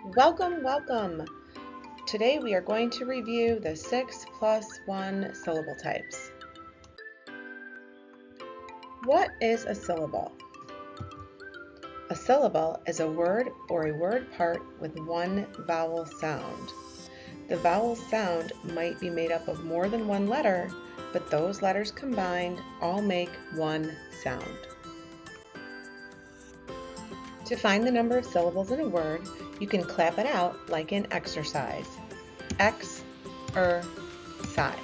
Welcome, welcome! Today we are going to review the 6+1 syllable types. What is a syllable? A syllable is a word or a word part with one vowel sound. The vowel sound might be made up of more than one letter, but those letters combined all make one sound. To find the number of syllables in a word, you can clap it out like in exercise. X, size.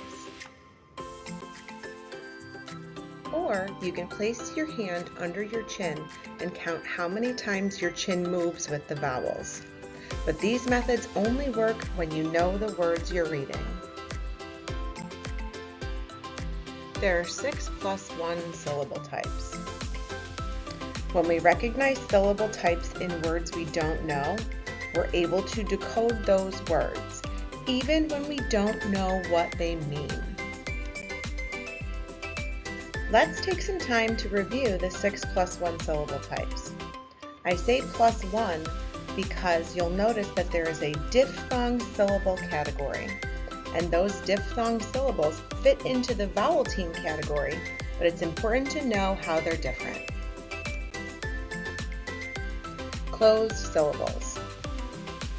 Or you can place your hand under your chin and count how many times your chin moves with the vowels. But these methods only work when you know the words you're reading. There are 6+1 syllable types. When we recognize syllable types in words we don't know, we're able to decode those words, even when we don't know what they mean. Let's take some time to review the 6+1 syllable types. I say +1 because you'll notice that there is a diphthong syllable category, and those diphthong syllables fit into the vowel team category, but it's important to know how they're different. Closed syllables.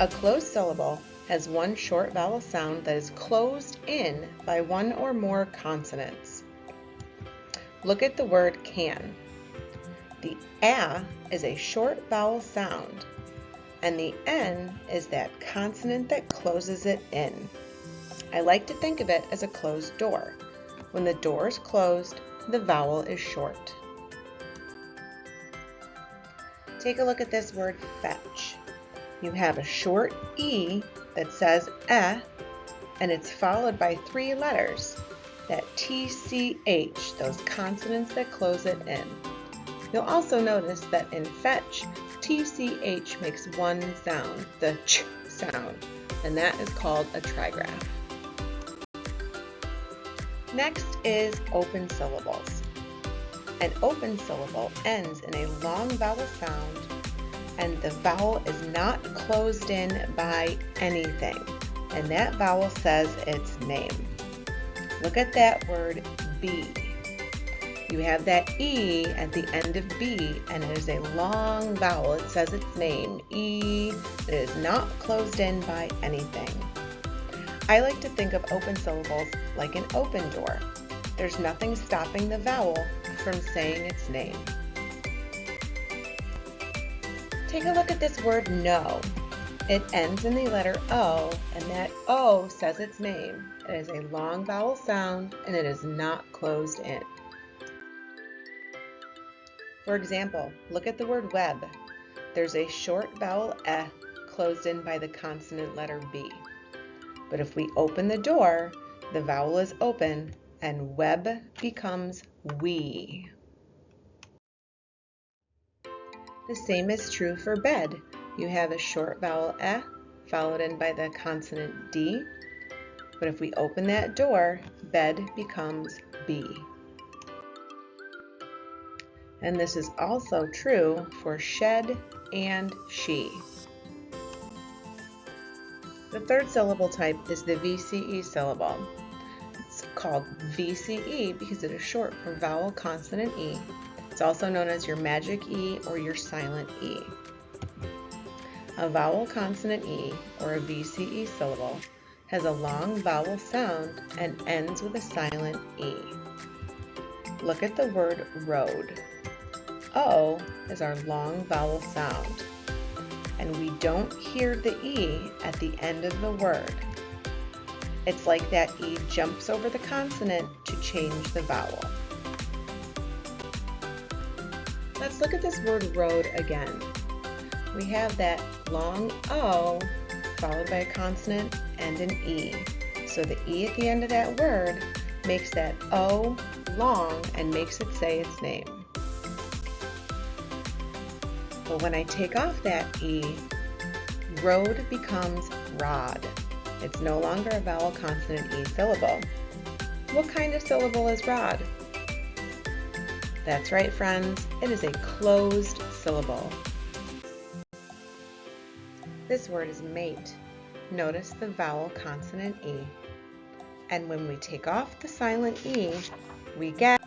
A closed syllable has one short vowel sound that is closed in by one or more consonants. Look at the word can. The A is a short vowel sound, and the N is that consonant that closes it in. I like to think of it as a closed door. When the door is closed, the vowel is short. Take a look at this word fetch. You have a short E that says eh, and it's followed by three letters, that TCH, those consonants that close it in. You'll also notice that in fetch, TCH makes one sound, the ch sound, and that is called a trigraph. Next is open syllables. An open syllable ends in a long vowel sound, and the vowel is not closed in by anything, and that vowel says its name. Look at that word B. You have that E at the end of B, and it is a long vowel. It says its name, E. It is not closed in by anything. I like to think of open syllables like an open door. There's nothing stopping the vowel from saying its name. Take a look at this word no. It ends in the letter O, and that O says its name. It is a long vowel sound, and it is not closed in. For example, look at the word web. There's a short vowel eh closed in by the consonant letter B. But if we open the door, the vowel is open, and web becomes we. The same is true for bed. You have a short vowel eh followed in by the consonant D, but if we open that door, bed becomes B. And this is also true for shed and she. The third syllable type is the VCE syllable. It's called VCE because it is short for vowel consonant E. It's also known as your magic E or your silent E. A vowel consonant E, or a VCE syllable, has a long vowel sound and ends with a silent E. Look at the word road. O is our long vowel sound, and we don't hear the E at the end of the word. It's like that E jumps over the consonant to change the vowel. Let's look at this word road again. We have that long O followed by a consonant and an E. So the E at the end of that word makes that O long and makes it say its name. But when I take off that E, road becomes rod. It's no longer a vowel consonant E syllable. What kind of syllable is rod? That's right, friends. It is a closed syllable. This word is mate. Notice the vowel consonant E. And when we take off the silent E, we get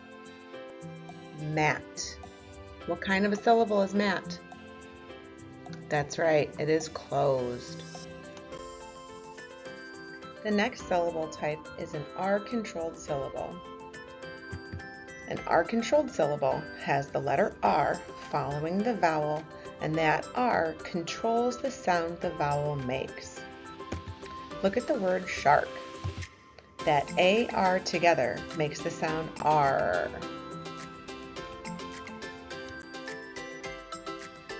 mat. What kind of a syllable is mat? That's right, it is closed. The next syllable type is an R-controlled syllable. An R-controlled syllable has the letter R following the vowel, and that R controls the sound the vowel makes. Look at the word shark. That AR together makes the sound R.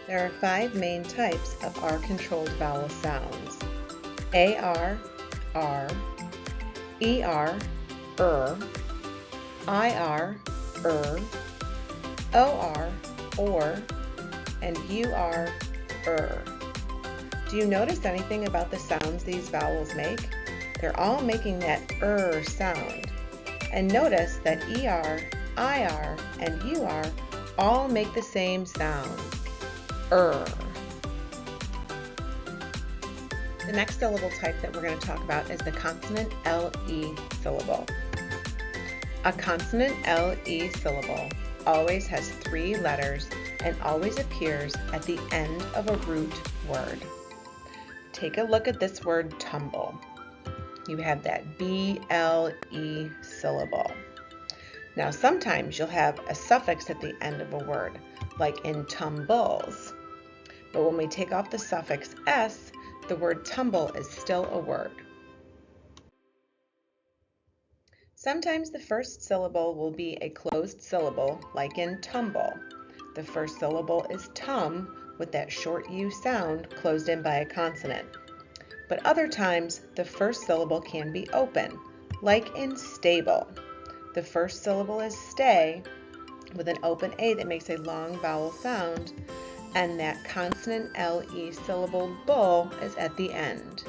There are 5 main types of R-controlled vowel sounds. AR, R, ER, IR, OR, or, and UR, Do you notice anything about the sounds these vowels make? They're all making that sound. And notice that ER, IR, and UR all make the same sound, The next syllable type that we're going to talk about is the consonant LE syllable. A consonant LE syllable always has 3 letters and always appears at the end of a root word. Take a look at this word tumble. You have that BLE syllable. Now sometimes you'll have a suffix at the end of a word, like in tumbles. But when we take off the suffix S, the word tumble is still a word. Sometimes the first syllable will be a closed syllable, like in tumble. The first syllable is tum, with that short U sound closed in by a consonant. But other times, the first syllable can be open, like in stable. The first syllable is stay, with an open A that makes a long vowel sound, and that consonant LE syllable bull is at the end.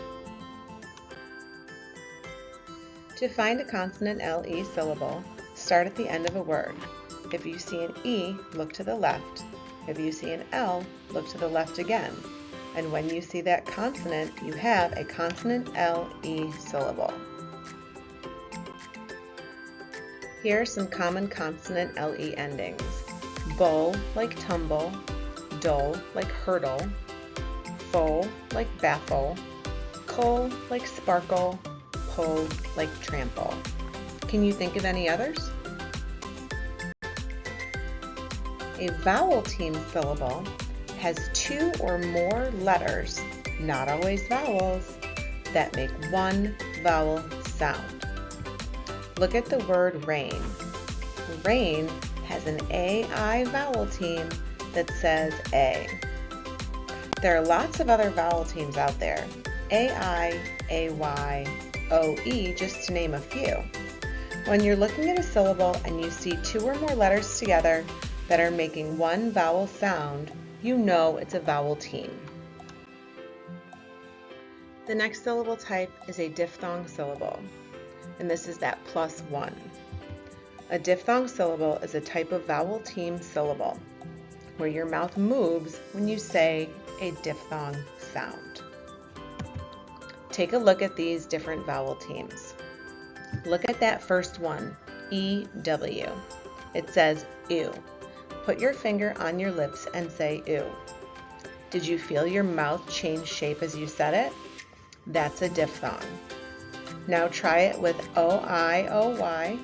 To find a consonant LE syllable, start at the end of a word. If you see an E, look to the left. If you see an L, look to the left again. And when you see that consonant, you have a consonant LE syllable. Here are some common consonant LE endings. Bull, like tumble. Dull, like hurdle. Full, like baffle. Cull, like sparkle. Pull, like trample. Can you think of any others? A vowel team syllable has 2 or more letters, not always vowels, that make one vowel sound. Look at the word rain. Rain has an AI vowel team that says A. There are lots of other vowel teams out there, AI, AY, OE, just to name a few. When you're looking at a syllable and you see 2 or more letters together that are making one vowel sound, you know it's a vowel team. The next syllable type is a diphthong syllable, and this is that +1. A diphthong syllable is a type of vowel team syllable where your mouth moves when you say a diphthong sound. Take a look at these different vowel teams. Look at that first one, EW. It says ew. Put your finger on your lips and say ew. Did you feel your mouth change shape as you said it? That's a diphthong. Now try it with OI,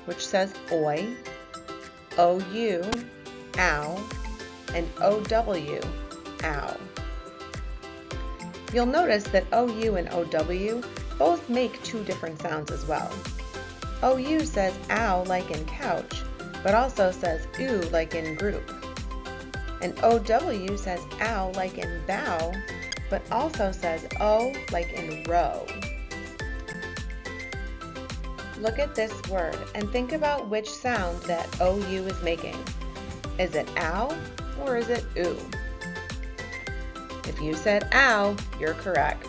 which says oi, OU, ow, and OW, ow. You'll notice that OU and OW both make 2 different sounds as well. OU says ow like in couch, but also says ooh like in group. And OW says ow like in bow, but also says O like in row. Look at this word and think about which sound that OU is making. Is it ow or is it ooh? If you said ow, you're correct.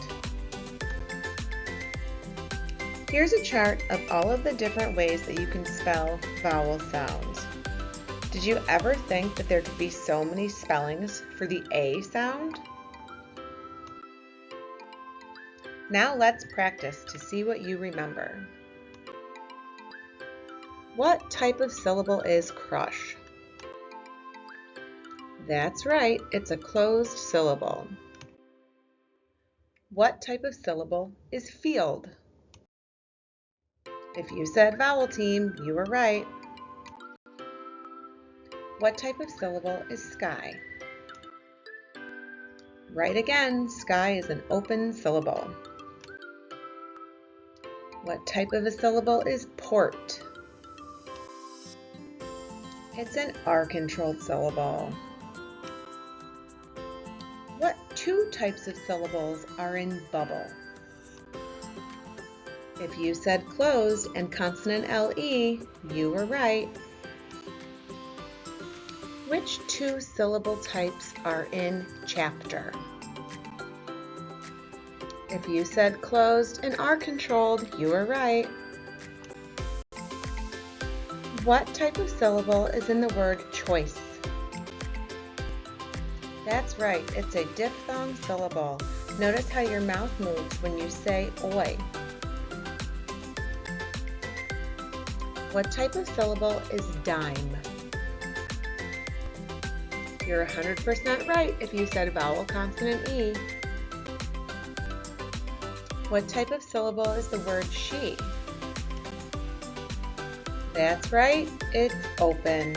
Here's a chart of all of the different ways that you can spell vowel sounds. Did you ever think that there could be so many spellings for the A sound? Now let's practice to see what you remember. What type of syllable is crush? That's right, it's a closed syllable. What type of syllable is field? If you said vowel team, you were right. What type of syllable is sky? Right again, sky is an open syllable. What type of a syllable is port? It's an R-controlled syllable. What two types of syllables are in bubble? If you said closed and consonant LE, you were right. Which two syllable types are in chapter? If you said closed and R-controlled, you were right. What type of syllable is in the word choice? That's right, it's a diphthong syllable. Notice how your mouth moves when you say oi. What type of syllable is dime? You're 100% right if you said vowel consonant E. What type of syllable is the word she? That's right, it's open.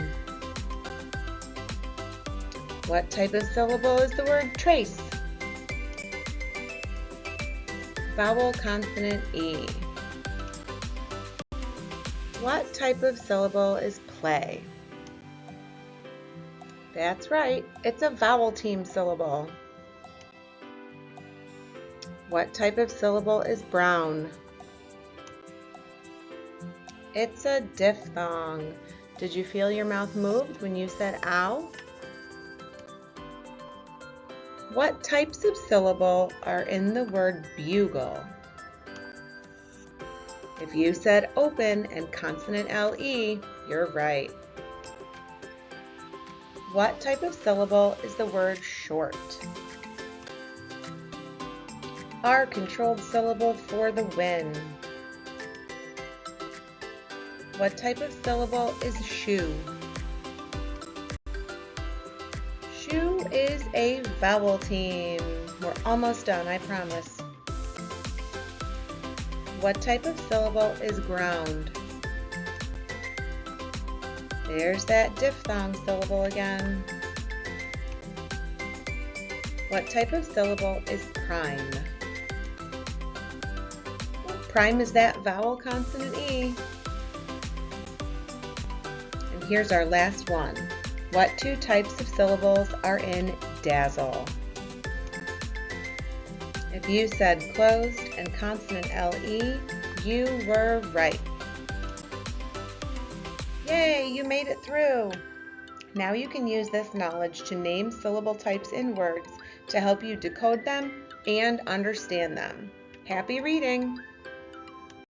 What type of syllable is the word trace? Vowel consonant E. What type of syllable is play? That's right, it's a vowel team syllable. What type of syllable is brown? It's a diphthong. Did you feel your mouth moved when you said ow? What types of syllable are in the word bugle? If you said open and consonant LE, you're right. What type of syllable is the word short? R-controlled syllable for the win. What type of syllable is shoe? Shoe is a vowel team. We're almost done, I promise. What type of syllable is ground? There's that diphthong syllable again. What type of syllable is prime? Prime is that vowel consonant E. And here's our last one. What two types of syllables are in dazzle? If you said closed and consonant LE, you were right. Yay, you made it through! Now you can use this knowledge to name syllable types in words to help you decode them and understand them. Happy reading!